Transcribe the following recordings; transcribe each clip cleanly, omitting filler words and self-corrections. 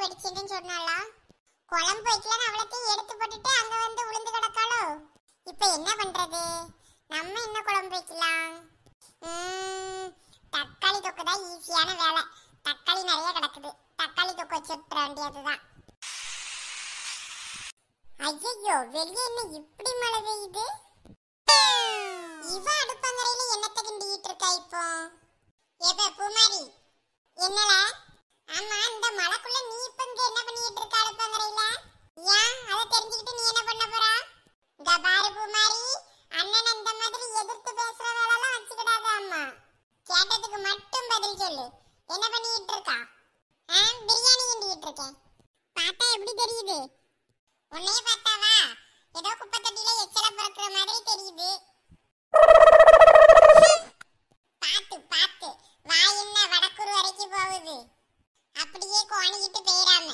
வடிச்சிட்டுன்னு சொன்னாளா? குழம்பு வைக்கலன்னு அவளத்தையும் எடுத்து போட்டுட்டு அங்க வந்து உளுந்து கிடக்காளோ? இப்ப என்ன பண்றது? நம்ம என்ன குழம்பு வைக்கலாம்? தக்காளி தொக்கு தான் ஈஸியான வேலை. தக்காளி நிறைய கிடக்குது, தக்காளி தொக்கு வச்சுட்டு வேண்டியதுதான். ஐயோ, வெளியே என்ன இப்படி மழை பெய்யுது? இவ அடுப்பங்கரையில என்னத்தை கிண்டிட்டு இருக்கா இப்போ? ஏப்ப பூமாரி, என்னல? ஆமா, இந்த மழைக்குள்ள நீ இப்ப இங்க என்ன பண்ணிட்டு இருக்க அடுப்பங்கரையில? ஏன் அதை தெரிஞ்சுக்கிட்டு நீ என்ன பண்ண போறா? இந்த பாரு பூமாரி, அண்ணன் இந்த மாதிரி எதிர்த்து பேசுற வேலைலாம் வச்சுக்கிடாத. அம்மா கேட்டதுக்கு மட்டும் பதில் சொல்லு. என்ன பண்ணிட்டு இருக்கா? பிரியாணி கிண்டிட்டு இருக்கேன். பார்த்தா எப்படி தெரியுது? உன்னைய பார்த்தாவா ஏதோ குப்பை தொட்டியில எச்சல பறக்குற மாதிரி தெரியுது. பாத்து பாத்து, வாய் என்ன வடக்குரு வரைக்கும் போகுது, அப்படியே கோணிக்கிட்டு போயிடாம.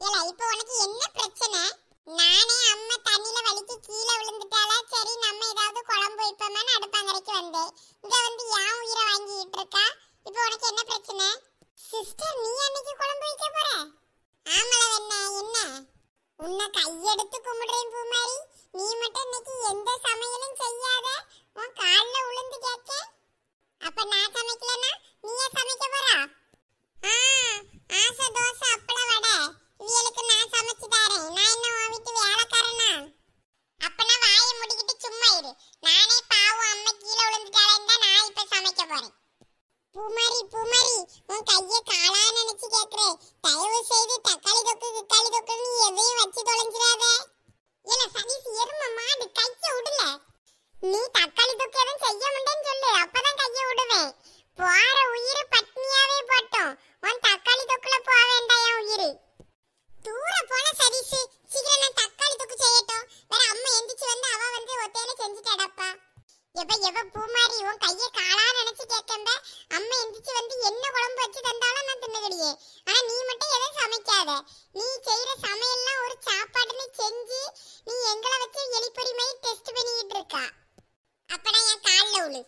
ஏல, இப்போ உனக்கு என்ன பிரச்சனை? நானே அம்மா தண்ணியில வலிக்கு கீழே விழுந்துட்டாளா, சரி நம்ம ஏதாவது குழம்பு வைப்போமான்னு அடுப்பங்கரைக்கு வந்தேன். இங்க வந்து ஏன் உயிரை வாங்கிட்டு இருக்கா? இப்போ உனக்கு என்ன பிரச்சனை? சிஸ்டர், நீ அன்னைக்கு குழம்பு வைக்க போற? ஆமல வெண்ண, என்ன உன்னை கையெடுத்து கும்பிடுறேன் பூமாரி. நீ மட்டும் இன்னைக்கு எந்த சமையலும் செய்யாத, உன் காலில் உளுந்து கேட்க. அப்ப நான் சமைக்கலனா நீயே சமைக்க போறா? ஆசை தோசை அப்பள வடை இவளுக்கு நான் சமைச்சு தரேன். நான் என்ன உன் வீட்டு வேலைக்காரனா? அப்பனா வாயை முடிக்கிட்டு சும்மா இரு. நானே பாவம் அம்மா கீழே விழுந்துட்டாளேன்னு தான் நான் இப்ப சமைக்க போறேன். பூமாரி பூமாரி, உன் கையை காலா நினைச்சு கேட்கிறேன். தயவு செய்து தக்காளி தொக்குன்னு எதையும் வச்சு தொலைஞ்சிடாத. இல்ல சதீஷ், எரும மாடு, கையை விடல. நீ தக்காளி தொக்கு எதுவும் செய்ய மாட்டேன்னு சொல்லு, அப்பதான் கையை விடுவேன். போற உயிரை பட்னியாவே போட்டோம். உன் தக்காளி தொக்குல போக வேண்டாம் என் உயிரு. தூர போன சதீஷ், சீக்கிரம் நான் தக்காளி தொக்கு செய்யட்டும். வேற அம்மா எந்திரிச்சு வந்து அவ வந்து ஒத்தையில செஞ்சுட்டாடப்பா. எப்ப பூமாரி, உன் கையை காலா நினைச்சு கேட்கம்ப. அம்மா எந்திரிச்சு வந்து என்ன குழம்பு வச்சு தந்தாலும் நான் தின்னுகிடியே. ஆனா நீ மட்டும் எதுவும் சமைக்காத. நீ செய்யற சமையல்லாம் ஒரு சாப்பாடுன்னு செஞ்சு நீ எங்களை வச்சு எலிப்பொறி மாதிரி டெஸ்ட் பண்ணிட்டு இருக்கா. அப்பனா என் காலில் உழு.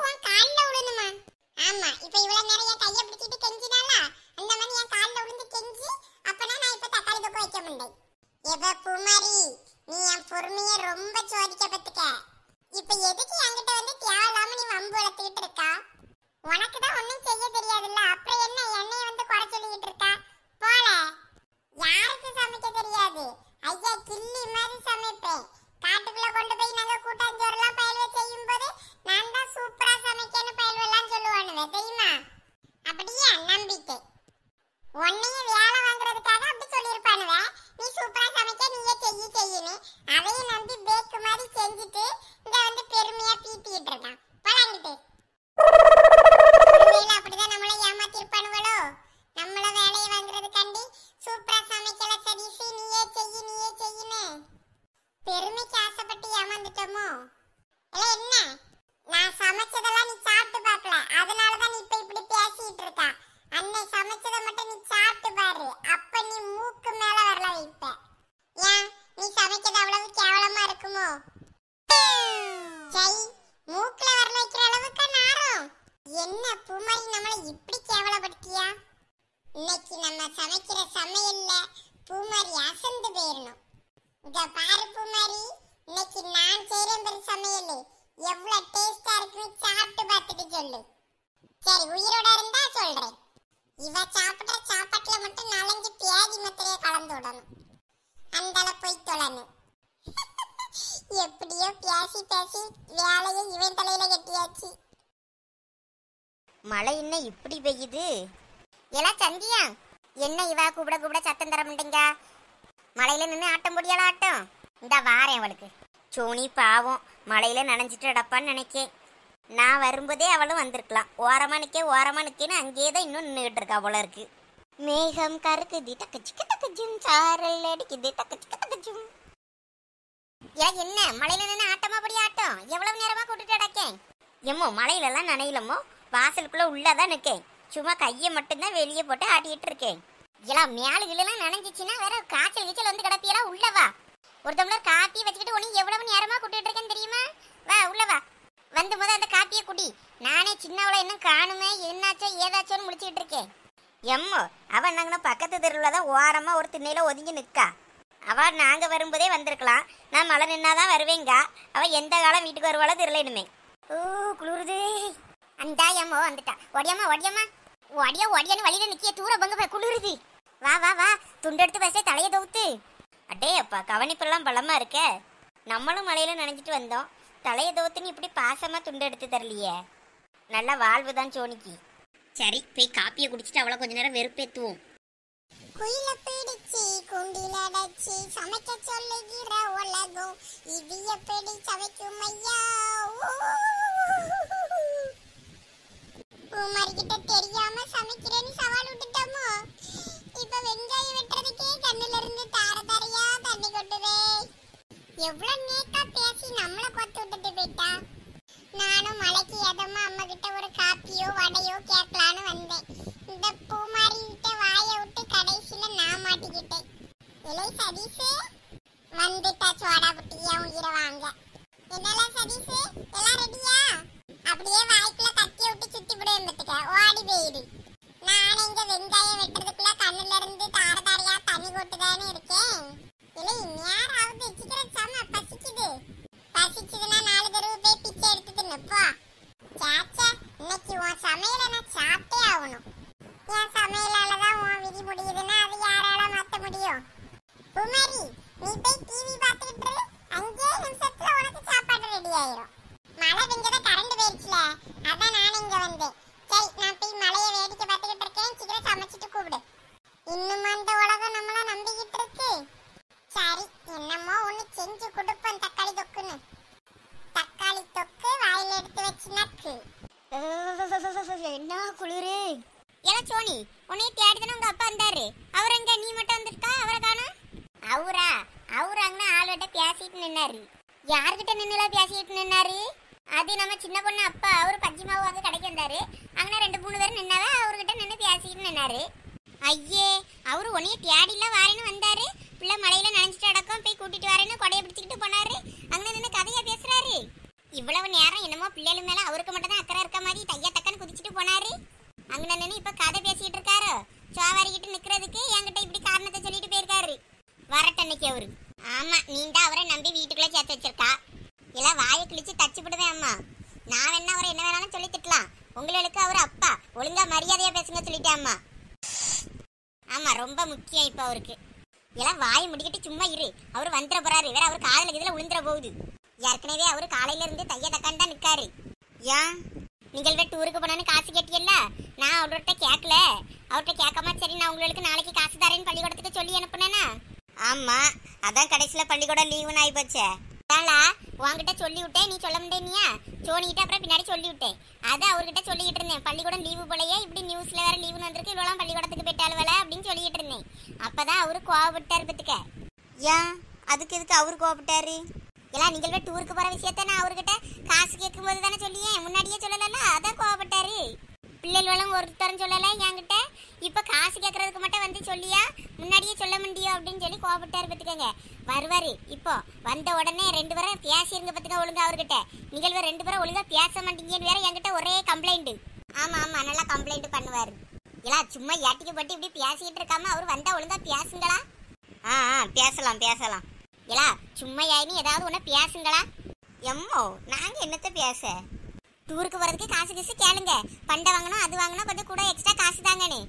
உன் காலில் உழுணுமா? ஆமா, இப்ப இவ்வளவு நேரம் என் கையை பிடிச்சிட்டு கெஞ்சினாலா, அந்த மாதிரி என் காலில் உழுந்து கெஞ்சி அப்பனா நான் இப்ப தக்காளி தொக்கு வைக்க முடியும். எப்ப பூமாரி, நீ என் பொறுமையை ரொம்ப சோதிக்க பத்துக்க. இப்ப எதுக்கு என்கிட்ட வந்து தேவையில்லாம நீ வம்பு வளர்த்துக்கிட்டு இருக்கா? உனக்கு தான் ஒன்னும் செய்ய தெரியாதுல்ல, அப்புறம் என்ன என்னைய வந்து குறை சொல்லிக்கிட்டு இருக்கா? போல, யாருக்கு சமைக்க தெரியாது? ஐயா கிள்ளி மாதிரி சமைப்பேன். காட்டுக்குள்ள கொண்டு போய் நாங்க கூட்டாஞ்சோறுலாம் பயில்வை செய்யும் போது நான் தான் சூப்பரா சமைக்கேன்னு பயில்வெல்லாம் சொல்லுவானுவே, தெரியுமா? அப்படியே நம்பிக்கை. உன்னைய வேலை வாங்குறதுக்காக அப்படி சொல்லியிருப்பானுவே. நீ சூப்பரா சமைக்க, நீயே செய்யணும். அதையும் நம்பி பேக்கு மாதிரி செஞ்சுட்டு இங்க வந்து பெருமையா பீத்திட்டு இருக்கான். பழங்கிட்டு அப்படிதான் நம்மளை ஏமாத்திருப்பானுவளோ. நம்மள வேலையை வாங்குறதுக்காண்டி சூப்பரா சமைக்கல சதீஷ், நீயே செய்யணும். பெருமைக்கு ஆசைப்பட்டு ஏமாந்துட்டோமோ? இல்ல என்ன, நான் சமைச்சதெல்லாம் நீ சாப்பிட்டு பார்க்கல, அதனாலதான் நீ இப்ப இப்படி பேசிட்டு இருக்கா. அன்னை சமைச்சதை மட்டும் நீ சாப்பிட்டு பாரு, அப்ப நீ மூக்கு மேல வரல வைப்ப. ஏன் நீ சமைக்கிறது அவ்வளவு கேவலமா இருக்குமோ? சை, மூக்குல வரல வைக்கிற அளவுக்கு நாரும். என்ன பூமாரி, நம்மளை இப்படி கேவலப்படுத்தியா? இன்னைக்கு நம்ம சமைக்கிற சமையல்ல பூமாரி அசந்து போயிடணும். இத பாரு பூமாரி, இன்னைக்கு நான் செய்யறேன் பெரிய சமையல், எவ்வளவு டேஸ்டா இருக்குன்னு சாப்பிட்டு பார்த்துட்டு சொல்லு. சரி, உயிரோட இருந்தா சொல்றேன். இவ சாப்பிட்ட சாப்பாட்டுல மட்டும் 4 பியாதி மாத்திரையை கலந்து விடணும். அந்தால போய் தொழணும். எப்படியோ பேசி வேலையை இவன் தலையில கட்டியாச்சு. மழை என்ன இப்படி பெய்யுது? எல்லாம் சந்தியா, என்ன இவ கூப்பிட சத்தம் தர மாட்டேங்க? மழையில நின்று ஆட்டம் முடியாத ஆட்டம். இந்த வாரேன் அவளுக்கு. சோனி பாவம் மழையில நனைஞ்சிட்டு அடப்பான்னு நினைக்கேன். நான் வரும்போதே அவளும் வந்திருக்கலாம். ஓரமா நிக்கேன்னு அங்கேயே தான் இன்னும் நின்றுகிட்டு இருக்கா போல இருக்கு. மேகம் கருக்குது, டக்கச்சும் சாரல் அடிக்குது, டக்கச்சும். ஏன் என்ன மழையில நின்று ஆட்டமா படி ஆட்டம்? எவ்வளவு நேரமா கூட்டிட்டு அடக்கேன். எம்மோ மழையிலலாம் நனையிலமோ, வாசலுக்குள்ள உள்ளதான் நிற்கேன். சும்மா கையை மட்டும்தான் வெளியே போட்டு ஆட்டிட்டு இருக்கேன். எல்லாம் மேலுகளெல்லாம் நனைஞ்சிச்சுன்னா வேற காய்ச்சல் வந்து கிடப்பியெல்லாம் உள்ளவா. ஒரு டம்ளர் காப்பி வச்சுக்கிட்டு உனக்கு எவ்வளவு நேரமா கூட்டிட்டு இருக்கேன்னு தெரியுமா? வா உள்ளவா, வந்து அந்த காப்பியை குடி. நானே சின்னவளை இன்னும் காணுமே, என்னாச்சோ ஏதாச்சோன்னு முடிச்சுக்கிட்டு இருக்கேன். எம்மோ அவ நாங்கன்னா பக்கத்து தெருவில் தான் ஓரமாக ஒரு திண்ணையில் ஒதுங்கி நிற்கா. அவள் நாங்கள் வரும்போதே வந்திருக்கலாம். நான் மழை நின்னாதான் வருவேங்க. அவள் எந்த காலம் வீட்டுக்கு வருவாளோ தெரியலனுமே. ஓ குளிருது. அந்தா எம்மோ வந்துட்டா. ஒடியம்மா ஒடியம்மா ஒடியான்னு வழியில நிற்கிய தூர பங்க குளிருது. வா வா வா துண்டெடுத்து பேச தலையை தவுத்து. அடே அப்பா கவனிப்பெல்லாம் பலமாக இருக்க. நம்மளும் மழையில நனைஞ்சிட்டு வந்தோம். தலையை தவுத்துன்னு இப்படி பாசமாக துண்டு எடுத்து தரலையே. நல்லா வாழ்வு தான் சோனிக்கு. சரி போய் காப்பியை குடிச்சிட்டு அவளை கொஞ்ச நேரம் வெறுப்பேத்துவோம். குயில பிடிச்சி குண்டில அடைச்சி சமைக்க சொல்லுகிற உலகம் இது எப்படி சமைக்கும் ஐயா. பூமாரிக்கிட்ட தெரியாம சமைக்கிறேன்னு சவால் விட்டுட்டோமோ. இப்ப வெங்காயம் வெட்டுறதுக்கே கண்ணுல இருந்து தார தாரையா தண்ணி கொட்டுதே. எவ்வளவு நேக்கா பேசி நம்மள கொத்து விட்டுட்டு போயிட்டா. நானும் மலைக்கு எதமா அம்மா கிட்ட ஒரு காப்பியோ வடையோ கேட்கலான்னு வந்தேன். இந்த பூமாரி கிட்ட வாயை விட்டு கடைசியில நான் மாட்டிக்கிட்டேன். இலை சதீஷு வந்துட்டா சோடா புட்டியா உயிரை வாங்க. என்னெல்லாம் சதீஷு எல்லாம் ரெடியா? அப்படியே வாய்க்குள்ள கத்திய விட்டு சுத்தி விடுவேன் பத்துக்க ஓடி போயிடு. நானே இங்க வெங்காயம் வெட்டுறதுக்குள்ள கண்ணுல இருந்து தார தாரையா தண்ணி கொட்டுதான்னு இருக்கேன். இல்லை நேராவது வச்சுக்கிற சம பசிக்குது. பசிச்சதுன்னா 4 தடவை போய் பிச்சை எடுத்து தின்னுப்போ. சாச்சா இன்னைக்கு உன் சமையலை நான் சாப்பிட்டே ஆகணும். என் சமையலாலதான் உன் விதி முடியுதுன்னா அது யாரால மாத்த முடியும்? குமாரி நீ போய் டிவி பார்த்துக்கிட்டு 5 நிமிஷத்துல உனக்கு சாப்பாடு ரெடி ஆயிரும். மழை பெஞ்சத கரண்ட் போயிடுச்சுல அதான் நான் இங்க வந்தேன். சரி நான் போய் மழையை வேடிக்கை பார்த்துக்கிட்டு இருக்கேன். சீக்கிரம் சமைச்சிட்டு கூப்பிடு. இன்னும் அந்த உலகம் நம்மள நம்பிக்கிட்டு இருக்கு. சரி என்னமோ ஒண்ணு செஞ்சு கொடுப்பேன். தக்காளி தொக்குன்னு. தக்காளி தொக்கு வாயில எடுத்து வச்சு நக்கு. என்ன குளிரு. ஏல சோனி உன்னைய தேடிதானே உங்க அப்பா வந்தாரு. அவர் எங்க நீ மட்டும் வந்திருக்கா? அவரை காணோம். அவராங்கன்னா ஆள்கிட்ட பேசிட்டு நின்னாரு. யார்கிட்ட நின்னுல பேசிட்டு நின்னாரு? அது நம்ம சின்ன பொண்ணு அப்பா. அவரு பஜ்ஜி மாவு வாங்க கடைக்கு வந்தாரு. அங்கே 2-3 பேர் நின்னாவே அவர்கிட்ட நின்று பேசிட்டு நின்னாரு. ஐயே அவரு உன்னைய தேடிலாம் வாரேன்னு வந்தாரு. பிள்ளை மழையில நனைஞ்சிட்டு அடக்கம் போய் கூட்டிட்டு வரேன்னு கொடையை பிடிச்சிக்கிட்டு போனாரு. அங்கே நின்று கதையா பேசுறாரு. இவ்வளவு நேரம் என்னமோ பிள்ளைகள் மேல அவருக்கு மட்டும் தான் அக்கறை இருக்க மாதிரி தையா தக்கன்னு குதிச்சுட்டு போனாரு. அங்க நின்று இப்ப கதை பேசிட்டு இருக்காரு. சோவாரிக்கிட்டு நிக்கிறதுக்கு என்கிட்ட இப்படி காரணத்தை சொல்லிட்டு போயிருக்காரு. வரட்டன்னைக்கு அவரு. ஆமா நீண்டா அவரை நம்பி வீட்டுக்குள்ள சேர்த்து வச்சிருக்கா. எல்லாம் வாயை கிழிச்சு தச்சு விடுவேன் அம்மா. நான் வேணா அவரை என்ன வேணாலும் சொல்லி திட்டலாம். உங்களுக்கு அவர் அப்பா ஒழுங்கா மரியாதையா பேசுங்க சொல்லிட்டேன் அம்மா. ஆமா ரொம்ப முக்கியம் இப்ப அவருக்கு. எல்லாம் வாயை முடிக்கிட்டு சும்மா இரு. அவர் வந்துட போறாரு. வேற அவர் காதல இதுல விழுந்துட போகுது. ஏற்கனவே அவரு காலையில இருந்து தைய தக்கான்னு தான் நிக்காரு. ஏன் நீங்கள் டூருக்கு போனான்னு காசு கேட்டியல்ல? நான் அவர்கிட்ட கேட்கல. அவர்கிட்ட கேட்காம சரி நான் உங்களுக்கு நாளைக்கு காசு தரேன்னு பள்ளிக்கூடத்துக்கு சொல்லி அனுப்புனேனா? ஆமா அதான் கடைசியில பள்ளிக்கூடம் லீவுன்னு ஆகி போச்சே. உன்கிட்ட சொல்லி விட்டேன். நீ சொல்ல முடியா? சோனிக்கிட்ட அப்புறம் பின்னாடி சொல்லி விட்டேன். அதை அவர்கிட்ட சொல்லிட்டு இருந்தேன். பள்ளிக்கூடம் லீவு போலயே இப்படி நியூஸ்ல வேற லீவுன்னு வந்திருக்கு. இவ்வளவு பள்ளிக்கூடத்துக்கு போயிட்டாள் வேலை அப்படின்னு சொல்லிட்டு இருந்தேன். அப்பதான் அவரு கோவப்பட்டாரு பத்துக்க. ஏன் அதுக்கு எதுக்கு அவரு கோவப்பட்டாரு? எல்லாம் நீங்கள் டூருக்கு போற விஷயத்த நான் அவர்கிட்ட காசு கேட்கும் போது தானே சொல்லியே. முன்னாடியே சொல்லல. அதான் கோவப்பட்டாரு. பிள்ளைகளும் ஒருத்தரும் சொல்லல என்கிட்ட. இப்ப காசு கேட்கறதுக்கு மட்டும் வந்து சொல்லியா? முன்னாடியே சொல்ல முடியும் அப்படின்னு சொல்லி கோவப்பட்டாரு பத்துக்கங்க. வருவாரு. இப்போ வந்த உடனே 2 பேரும் பேசிருங்க பத்துக்க ஒழுங்கா அவர்கிட்ட. நீங்கள் 2 பேரும் ஒழுங்கா பேச மாட்டீங்கன்னு வேற என்கிட்ட ஒரே கம்ப்ளைண்ட். ஆமா ஆமா நல்லா கம்ப்ளைண்ட் பண்ணுவாரு. எல்லாம் சும்மா ஏட்டிக்கு போட்டு இப்படி பேசிட்டு இருக்காம அவர் வந்தா ஒழுங்கா பேசுங்களா? பேசலாம். எலா சும்மா யாயினி ஏதாவது ஒண்ணு பேசுங்களா? எம்மோ நாங்க என்னத்த பேச? டூருக்கு வரதுக்கு காசு கேளுங்க. பண்டை வாங்கணும் அது வாங்கணும் கொஞ்சம் கூட எக்ஸ்ட்ரா காசு தாங்கன்னு.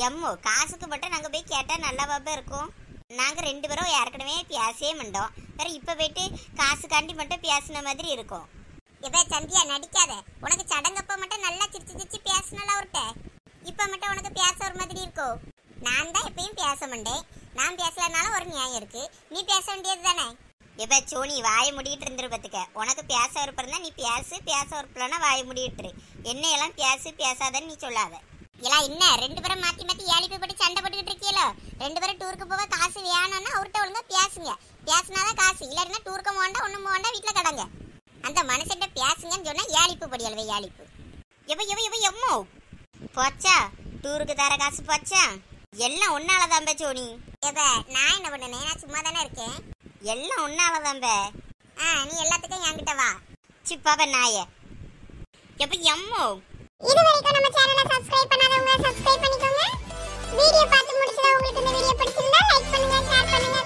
எம்மோ காசுக்கு மட்டும் நாங்க போய் கேட்டா நல்லாவாப்ப இருக்கும். நாங்க 2 பேரும் ஏற்கனவே பேசவே மாட்டோம். வேற இப்ப போயிட்டு காசுக்காண்டி மட்டும் பேசின மாதிரி இருக்கும். எப்ப சந்தியா நடிக்காத. உனக்கு சடங்கப்ப மட்டும் நல்லா சிரிச்சு பேசணும்ல அவர்கிட்ட. இப்ப மட்டும் உனக்கு பேச ஒரு மாதிரி இருக்கும். நான் தான் எப்பயும் பேச மாட்டேன். நான் பேசலனாலும் ஒரு நியாயம் இருக்கு. நீ பேச வேண்டியது தானே. எப்ப சோனி வாயை முடிக்கிட்டு இருந்துரு பத்துக்க. உனக்கு பேச விருப்பம் தான் நீ பேச விருப்பம்னா வாயை முடிக்கிட்டு. என்னையெல்லாம் பேசாதன்னு நீ சொல்லாத. எல்லாம் என்ன 2 பேரும் மாத்தி ஏழிப்பு போட்டு சண்டை போட்டுக்கிட்டு இருக்கீங்களோ? 2 பேரும் டூருக்கு போக காசு வேணும்னா அவர்கிட்ட ஒழுங்கா பேசுங்க. பேசினாதான் காசு. இல்லைன்னா டூருக்கு போண்டா ஒண்ணும் போண்டா வீட்டுல கடங்க. அந்த மனுஷன்ட்ட பேசுங்கன்னு சொன்னா ஏழிப்பு படியல்வே ஏழிப்பு. எவ எம்மோ போச்சா? டூருக்கு தர காசு போச்சா? எல்லாம் ஒன்னாலதான்ப சோனி. நான் என்ன பண்ணேன்? நான் சும்மா தானே இருக்கேன். எல்லாம் ஒன்னாலதான்ப. நீ எல்லாத்துக்கும் என்கிட்ட வா. சிப்பாப்ப நாய. எப்ப எம்மோ இது வரைக்கும் நம்ம சேனலை சப்ஸ்கிரைப் பண்ணாதவங்க சப்ஸ்கிரைப் பண்ணிக்கோங்க. வீடியோ பார்த்து முடிச்சதா உங்களுக்கு இந்த வீடியோ பிடிச்சிருந்தா லைக் பண்ணுங்க, ஷேர் பண்ணுங்க.